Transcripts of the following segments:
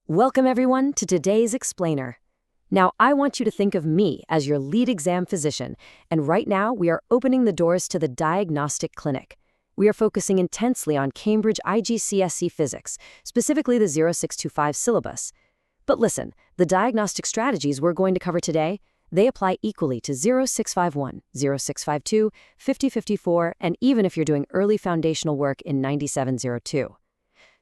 Welcome everyone to today's Explainer. Now, I want you to think of me as your lead exam physician, and right now we are opening the doors to the diagnostic clinic. We are focusing intensely on Cambridge IGCSE Physics, specifically the 0625 syllabus. But listen, the diagnostic strategies we're going to cover today, they apply equally to 0651, 0652, 5054, and even if you're doing early foundational work in 9702.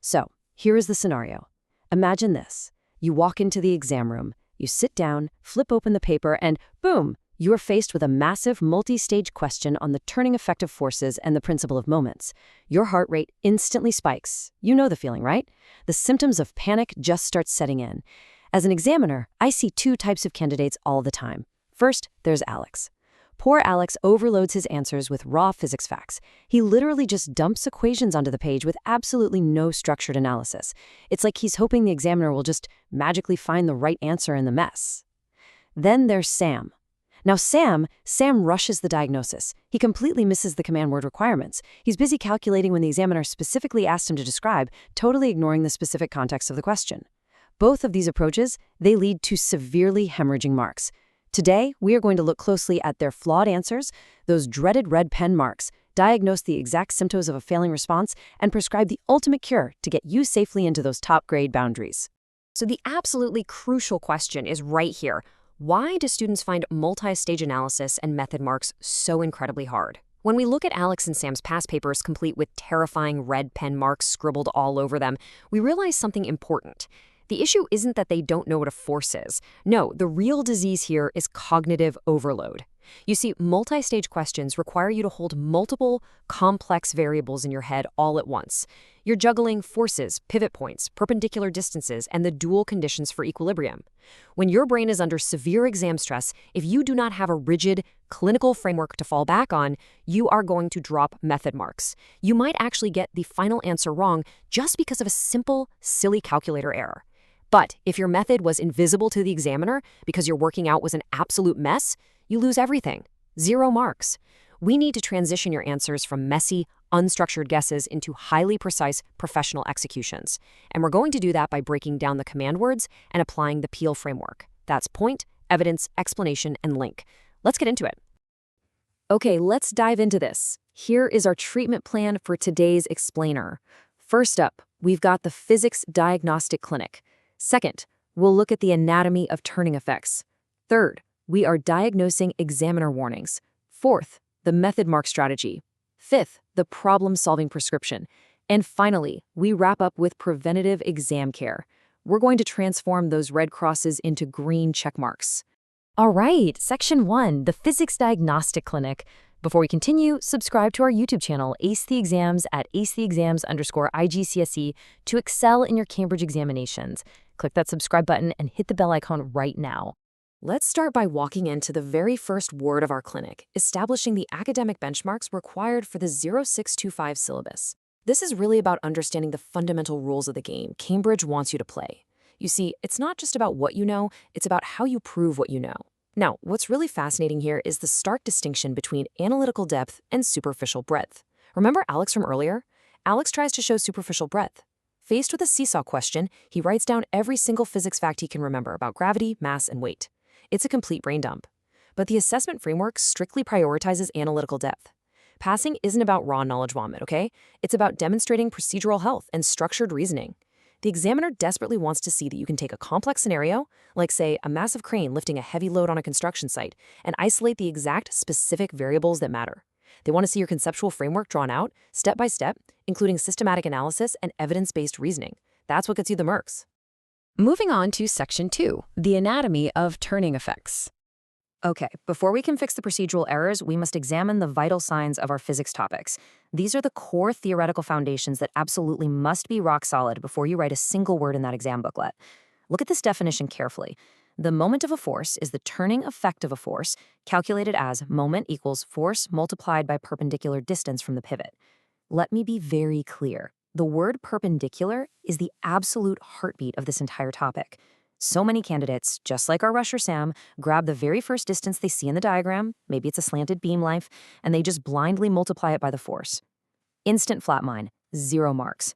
So, here is the scenario. Imagine this. You walk into the exam room, you sit down, flip open the paper, and boom, you are faced with a massive multi-stage question on the turning effect of forces and the principle of moments. Your heart rate instantly spikes. You know the feeling, right? The symptoms of panic just start setting in. As an examiner, I see two types of candidates all the time. First, there's Alex. Poor Alex overloads his answers with raw physics facts. He literally just dumps equations onto the page with absolutely no structured analysis. It's like he's hoping the examiner will just magically find the right answer in the mess. Then there's Sam. Now Sam rushes the diagnosis. He completely misses the command word requirements. He's busy calculating when the examiner specifically asked him to describe, totally ignoring the specific context of the question. Both of these approaches, they lead to severely hemorrhaging marks. Today, we are going to look closely at their flawed answers, those dreaded red pen marks, diagnose the exact symptoms of a failing response, and prescribe the ultimate cure to get you safely into those top grade boundaries. So the absolutely crucial question is right here. Why do students find multi-stage analysis and method marks so incredibly hard? When we look at Alex and Sam's past papers complete with terrifying red pen marks scribbled all over them, we realize something important. The issue isn't that they don't know what a force is. No, the real disease here is cognitive overload. You see, multi-stage questions require you to hold multiple, complex variables in your head all at once. You're juggling forces, pivot points, perpendicular distances, and the dual conditions for equilibrium. When your brain is under severe exam stress, if you do not have a rigid, clinical framework to fall back on, you are going to drop method marks. You might actually get the final answer wrong just because of a simple, silly calculator error. But if your method was invisible to the examiner because your working out was an absolute mess, you lose everything. 0 marks. We need to transition your answers from messy, unstructured guesses into highly precise professional executions. And we're going to do that by breaking down the command words and applying the Peel framework. That's point, evidence, explanation, and link. Let's get into it. Okay, let's dive into this. Here is our treatment plan for today's explainer. First up, we've got the Physics Diagnostic Clinic. Second, we'll look at the anatomy of turning effects. Third, we are diagnosing examiner warnings. Fourth, the method mark strategy. Fifth, the problem-solving prescription. And finally, we wrap up with preventative exam care. We're going to transform those red crosses into green check marks. All right, Section 1, the Physics Diagnostic Clinic. Before we continue, subscribe to our YouTube channel, Ace the Exams at acetheexams_IGCSE to excel in your Cambridge examinations. Click that subscribe button and hit the bell icon right now. Let's start by walking into the very first word of our clinic, establishing the academic benchmarks required for the 0625 syllabus. This is really about understanding the fundamental rules of the game Cambridge wants you to play. You see, it's not just about what you know, it's about how you prove what you know. Now, what's really fascinating here is the stark distinction between analytical depth and superficial breadth. Remember Alex from earlier? Alex tries to show superficial breadth. Faced with a seesaw question, he writes down every single physics fact he can remember about gravity, mass, and weight. It's a complete brain dump. But the assessment framework strictly prioritizes analytical depth. Passing isn't about raw knowledge vomit, okay? It's about demonstrating procedural health and structured reasoning. The examiner desperately wants to see that you can take a complex scenario, like say a massive crane lifting a heavy load on a construction site, and isolate the exact specific variables that matter. They want to see your conceptual framework drawn out, step by step, including systematic analysis and evidence-based reasoning. That's what gets you the marks. Moving on to Section 2, the anatomy of turning effects. Okay, before we can fix the procedural errors, we must examine the vital signs of our physics topics. These are the core theoretical foundations that absolutely must be rock solid before you write a single word in that exam booklet. Look at this definition carefully. The moment of a force is the turning effect of a force, calculated as moment equals force multiplied by perpendicular distance from the pivot. Let me be very clear. The word perpendicular is the absolute heartbeat of this entire topic. So many candidates, just like our rusher Sam, grab the very first distance they see in the diagram, maybe it's a slanted beam length, and they just blindly multiply it by the force. Instant flatline, 0 marks.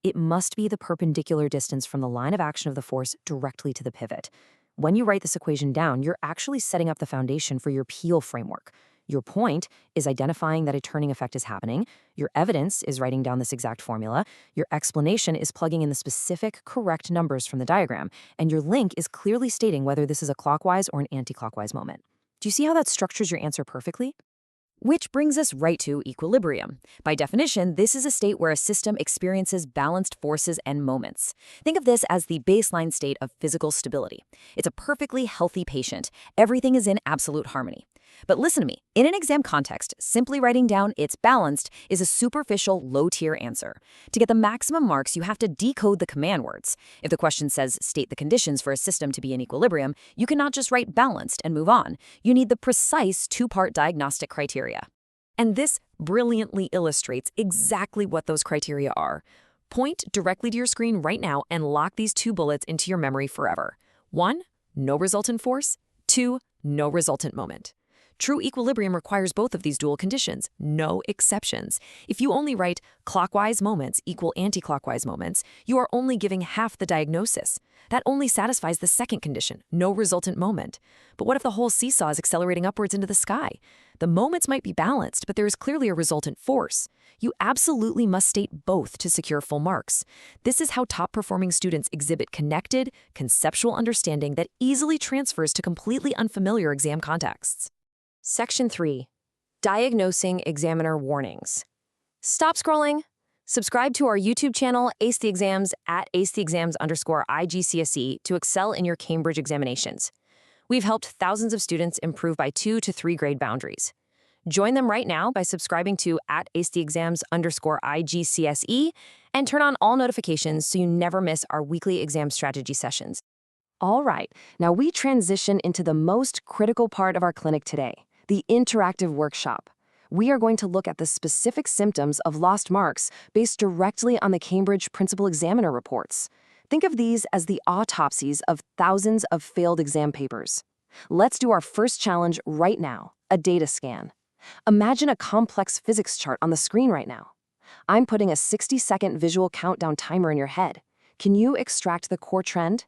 It must be the perpendicular distance from the line of action of the force directly to the pivot. When you write this equation down, you're actually setting up the foundation for your Peel framework. Your point is identifying that a turning effect is happening. Your evidence is writing down this exact formula. Your explanation is plugging in the specific correct numbers from the diagram. And your link is clearly stating whether this is a clockwise or an anti-clockwise moment. Do you see how that structures your answer perfectly? Which brings us right to equilibrium. By definition, this is a state where a system experiences balanced forces and moments. Think of this as the baseline state of physical stability. It's a perfectly healthy patient. Everything is in absolute harmony. But listen to me, in an exam context, simply writing down "it's balanced" is a superficial, low-tier answer. To get the maximum marks, you have to decode the command words. If the question says state the conditions for a system to be in equilibrium, you cannot just write balanced and move on. You need the precise two-part diagnostic criteria. And this brilliantly illustrates exactly what those criteria are. Point directly to your screen right now and lock these two bullets into your memory forever. 1. No resultant force. 2. No resultant moment. True equilibrium requires both of these dual conditions, no exceptions. If you only write clockwise moments equal anti-clockwise moments, you are only giving half the diagnosis. That only satisfies the second condition, no resultant moment. But what if the whole seesaw is accelerating upwards into the sky? The moments might be balanced, but there is clearly a resultant force. You absolutely must state both to secure full marks. This is how top-performing students exhibit connected, conceptual understanding that easily transfers to completely unfamiliar exam contexts. Section 3. Diagnosing examiner warnings. Stop scrolling. Subscribe to our YouTube channel, Ace the Exams, at @acetheexams_IGCSE to excel in your Cambridge examinations. We've helped thousands of students improve by 2 to 3 grade boundaries. Join them right now by subscribing to @acetheexams_IGCSE and turn on all notifications so you never miss our weekly exam strategy sessions. All right, now we transition into the most critical part of our clinic today, the interactive workshop. We are going to look at the specific symptoms of lost marks based directly on the Cambridge Principal Examiner reports. Think of these as the autopsies of thousands of failed exam papers. Let's do our first challenge right now, a data scan. Imagine a complex physics chart on the screen right now. I'm putting a 60-second visual countdown timer in your head. Can you extract the core trend?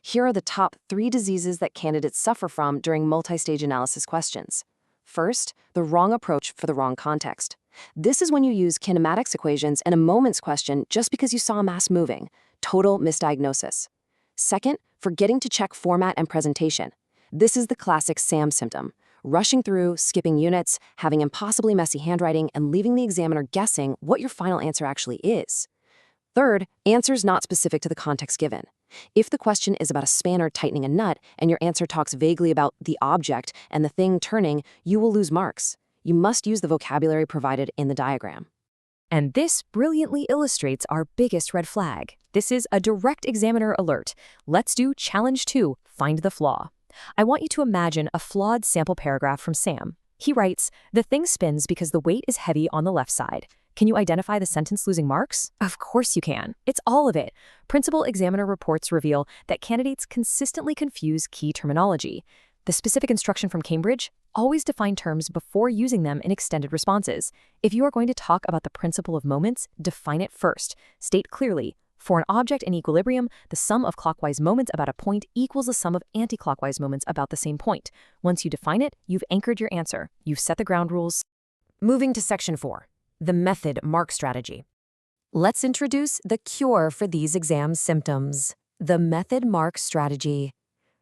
Here are the top 3 diseases that candidates suffer from during multi-stage analysis questions. First, the wrong approach for the wrong context. This is when you use kinematics equations in a moments question just because you saw a mass moving. Total misdiagnosis. Second, forgetting to check format and presentation. This is the classic SAM symptom. Rushing through, skipping units, having impossibly messy handwriting, and leaving the examiner guessing what your final answer actually is. Third, answers not specific to the context given. If the question is about a spanner tightening a nut and your answer talks vaguely about the object and the thing turning, you will lose marks. You must use the vocabulary provided in the diagram. And this brilliantly illustrates our biggest red flag. This is a direct examiner alert. Let's do challenge 2, find the flaw. I want you to imagine a flawed sample paragraph from Sam. He writes, "The thing spins because the weight is heavy on the left side." Can you identify the sentence losing marks? Of course you can. It's all of it. Principal examiner reports reveal that candidates consistently confuse key terminology. The specific instruction from Cambridge: always define terms before using them in extended responses. If you are going to talk about the principle of moments, define it first. State clearly, for an object in equilibrium, the sum of clockwise moments about a point equals the sum of anti-clockwise moments about the same point. Once you define it, you've anchored your answer. You've set the ground rules. Moving to Section 4. The method mark strategy. Let's introduce the cure for these exam symptoms, the method mark strategy.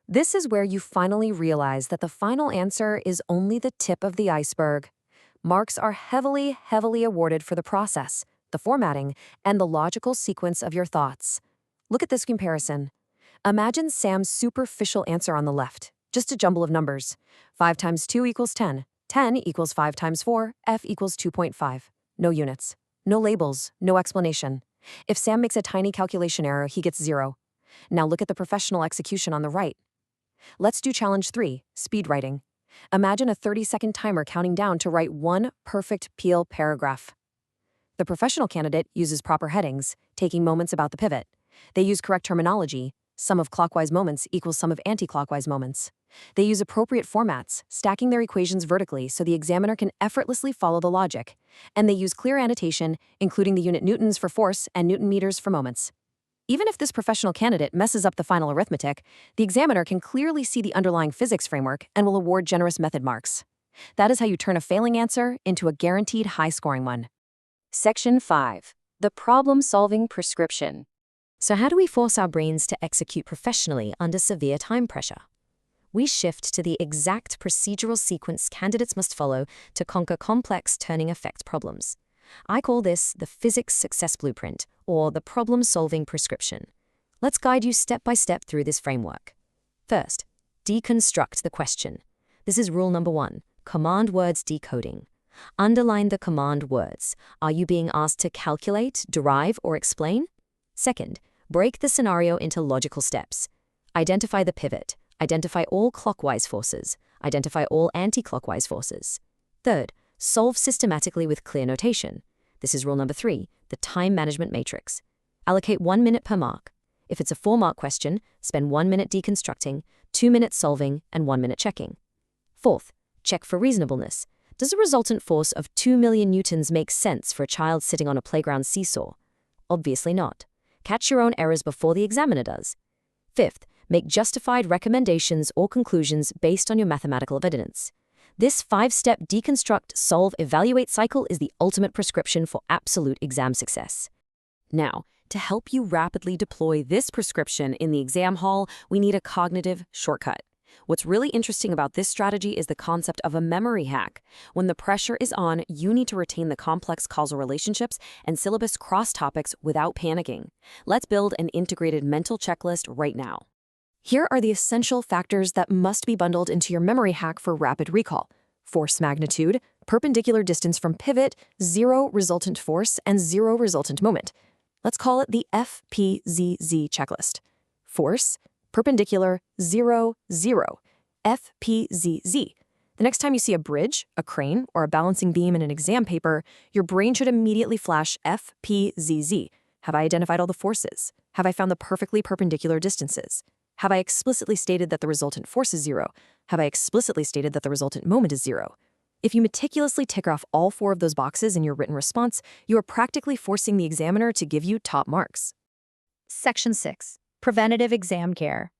This is where you finally realize that the final answer is only the tip of the iceberg. Marks are heavily awarded for the process, the formatting, and the logical sequence of your thoughts. Look at this comparison. Imagine Sam's superficial answer on the left, just a jumble of numbers. 5 times 2 equals 10. 10 equals 5 times 4, F equals 2.5. No units, no labels, no explanation. If Sam makes a tiny calculation error, he gets 0. Now look at the professional execution on the right. Let's do challenge 3, speed writing. Imagine a 30-second timer counting down to write one perfect Peel paragraph. The professional candidate uses proper headings, taking moments about the pivot. They use correct terminology. Sum of clockwise moments equals sum of anti-clockwise moments. They use appropriate formats, stacking their equations vertically so the examiner can effortlessly follow the logic. And they use clear annotation, including the unit newtons for force and newton meters for moments. Even if this professional candidate messes up the final arithmetic, the examiner can clearly see the underlying physics framework and will award generous method marks. That is how you turn a failing answer into a guaranteed high-scoring one. Section 5. The problem-solving prescription. So how do we force our brains to execute professionally under severe time pressure? We shift to the exact procedural sequence candidates must follow to conquer complex turning effect problems. I call this the physics success blueprint, or the problem-solving prescription. Let's guide you step by step through this framework. First, deconstruct the question. This is rule number 1, command words decoding. Underline the command words. Are you being asked to calculate, derive, or explain? Second, break the scenario into logical steps. Identify the pivot. Identify all clockwise forces. Identify all anti-clockwise forces. Third, solve systematically with clear notation. This is rule number 3, the time management matrix. Allocate 1 minute per mark. If it's a 4-mark question, spend 1 minute deconstructing, 2 minutes solving, and 1 minute checking. Fourth, check for reasonableness. Does a resultant force of 2 million newtons make sense for a child sitting on a playground seesaw? Obviously not. Catch your own errors before the examiner does. Fifth, make justified recommendations or conclusions based on your mathematical evidence. This 5-step deconstruct, solve, evaluate cycle is the ultimate prescription for absolute exam success. Now, to help you rapidly deploy this prescription in the exam hall, we need a cognitive shortcut. What's really interesting about this strategy is the concept of a memory hack. When the pressure is on, you need to retain the complex causal relationships and syllabus cross-topics without panicking. Let's build an integrated mental checklist right now. Here are the essential factors that must be bundled into your memory hack for rapid recall. Force magnitude, perpendicular distance from pivot, 0 resultant force, and 0 resultant moment. Let's call it the FPZZ checklist. Force, perpendicular, 0, 0. FPZZ. The next time you see a bridge, a crane, or a balancing beam in an exam paper, your brain should immediately flash FPZZ. Have I identified all the forces? Have I found the perfectly perpendicular distances? Have I explicitly stated that the resultant force is 0? Have I explicitly stated that the resultant moment is 0? If you meticulously tick off all 4 of those boxes in your written response, you are practically forcing the examiner to give you top marks. Section 6. Preventative exam care.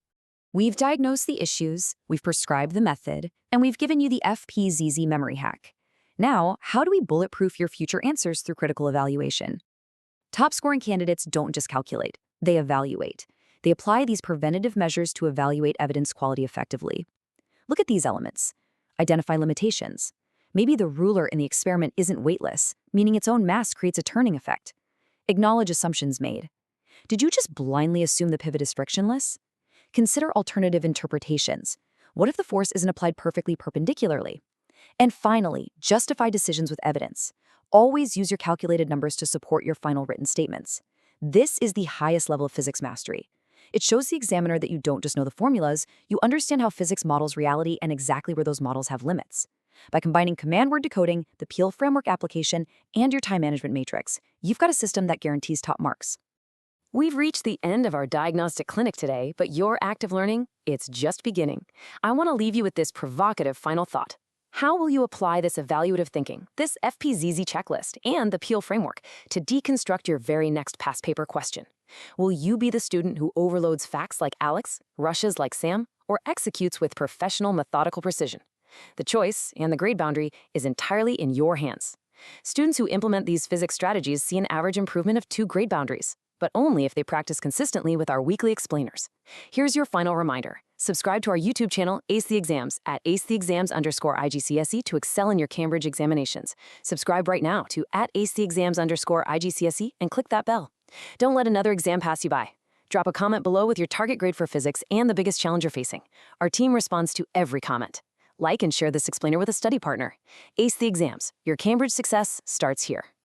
We've diagnosed the issues, we've prescribed the method, and we've given you the FPZZ memory hack. Now, how do we bulletproof your future answers through critical evaluation? Top-scoring candidates don't just calculate, they evaluate. They apply these preventative measures to evaluate evidence quality effectively. Look at these elements. Identify limitations. Maybe the ruler in the experiment isn't weightless, meaning its own mass creates a turning effect. Acknowledge assumptions made. Did you just blindly assume the pivot is frictionless? Consider alternative interpretations. What if the force isn't applied perfectly perpendicularly? And finally, justify decisions with evidence. Always use your calculated numbers to support your final written statements. This is the highest level of physics mastery. It shows the examiner that you don't just know the formulas, you understand how physics models reality and exactly where those models have limits. By combining command word decoding, the Peel framework application, and your time management matrix, you've got a system that guarantees top marks. We've reached the end of our diagnostic clinic today, but your active learning, it's just beginning. I want to leave you with this provocative final thought. How will you apply this evaluative thinking, this FPZZ checklist, and the Peel framework to deconstruct your very next past paper question? Will you be the student who overloads facts like Alex, rushes like Sam, or executes with professional methodical precision? The choice and the grade boundary is entirely in your hands. Students who implement these physics strategies see an average improvement of 2 grade boundaries, but only if they practice consistently with our weekly explainers. Here's your final reminder. Subscribe to our YouTube channel, Ace the Exams, at @AceTheExams_IGCSE to excel in your Cambridge examinations. Subscribe right now to @AceTheExams_IGCSE and click that bell. Don't let another exam pass you by. Drop a comment below with your target grade for physics and the biggest challenge you're facing. Our team responds to every comment. Like and share this explainer with a study partner. Ace the Exams. Your Cambridge success starts here.